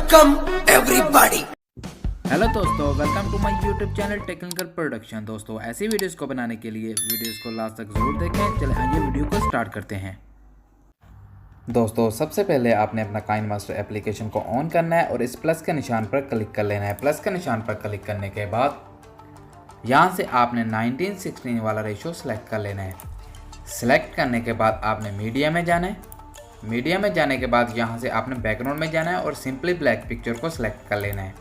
Welcome everybody. Hello दोस्तों, welcome to my YouTube channel technical production. दोस्तों ऐसी videos को बनाने के लिए वीडियोस को लास्ट तक जरूर देखें। चले आइए वीडियो को स्टार्ट करते हैं। दोस्तों सबसे पहले आपने अपना काइनमास्टर एप्लीकेशन को ऑन करना है और इस प्लस के निशान पर क्लिक कर लेना है। प्लस के निशान पर क्लिक करने के बाद यहाँ से आपने 19:16 वाला रेशो सेलेक्ट कर लेना है। सेलेक्ट करने के बाद आपने मीडिया में जाना है। मीडिया में जाने के बाद यहाँ से आपने बैकग्राउंड में जाना है और सिंपली ब्लैक पिक्चर को सिलेक्ट कर लेना है।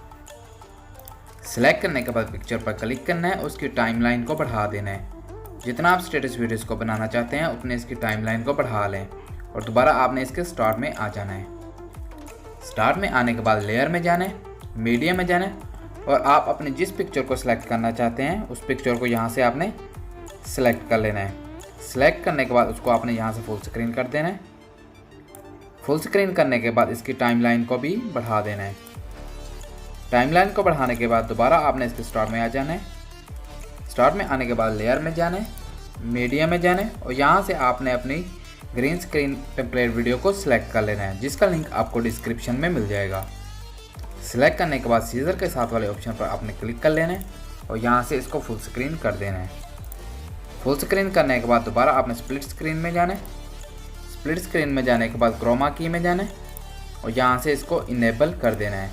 सिलेक्ट करने के बाद पिक्चर पर क्लिक करना है, उसकी टाइमलाइन को बढ़ा देना है। जितना आप स्टेटस वीडियोस को बनाना चाहते हैं उतने इसकी टाइमलाइन को बढ़ा लें और दोबारा आपने इसके स्टार्ट में आ जाना है। स्टार्ट में आने के बाद लेयर में जाना है, मीडिया में जाना है और आप अपने जिस पिक्चर को सिलेक्ट करना चाहते हैं उस पिक्चर को यहाँ से आपने सिलेक्ट कर लेना है। सिलेक्ट करने के बाद उसको आपने यहाँ से फुल स्क्रीन कर देना है। फुल स्क्रीन करने के बाद इसकी टाइमलाइन को भी बढ़ा देना है। टाइमलाइन को बढ़ाने के बाद दोबारा आपने इसके स्टार्ट में आ जाना है। स्टार्ट में आने के बाद लेयर में जाना है, मीडिया में जाना है और यहाँ से आपने अपनी ग्रीन स्क्रीन टेम्पलेट वीडियो को सिलेक्ट कर लेना है, जिसका लिंक आपको डिस्क्रिप्शन में मिल जाएगा। सिलेक्ट करने के बाद सीजर के साथ वाले ऑप्शन पर आपने क्लिक कर लेना है और यहाँ से इसको फुल स्क्रीन कर देना है। फुल स्क्रीन करने के बाद दोबारा आपने स्प्लिट स्क्रीन में जाना है। स्प्लिट स्क्रीन में जाने के बाद क्रोमा की में जाना है और यहाँ से इसको इनेबल कर देना है।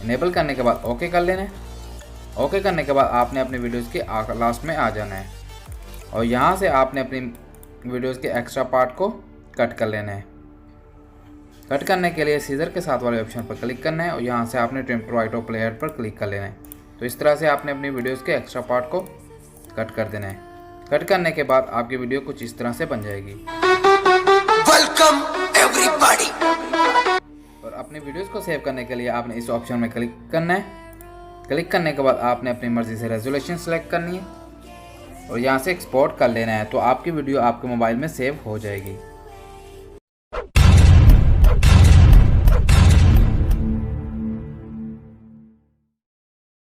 इनेबल करने के बाद ओके कर लेना है। ओके करने के बाद आपने अपने वीडियोस के लास्ट में आ जाना है और यहाँ से आपने अपनी वीडियोस के एक्स्ट्रा पार्ट को कट कर लेना है। कट करने के लिए सीजर के साथ वाले ऑप्शन पर क्लिक करना है और यहाँ से आपने trim to right of player पर क्लिक कर लेना है। तो इस तरह से आपने अपनी वीडियोस के एक्स्ट्रा पार्ट को कट कर देना है। कट करने के बाद आपकी वीडियो कुछ इस तरह से बन जाएगी। Welcome everybody. और अपनी वीडियोस को सेव करने के लिए आपने इस ऑप्शन में क्लिक करना है। क्लिक करने के बाद आपने अपनी मर्जी से रेजोल्यूशन सेलेक्ट करनी है और यहाँ से एक्सपोर्ट कर लेना है, तो आपकी वीडियो आपके मोबाइल में सेव हो जाएगी।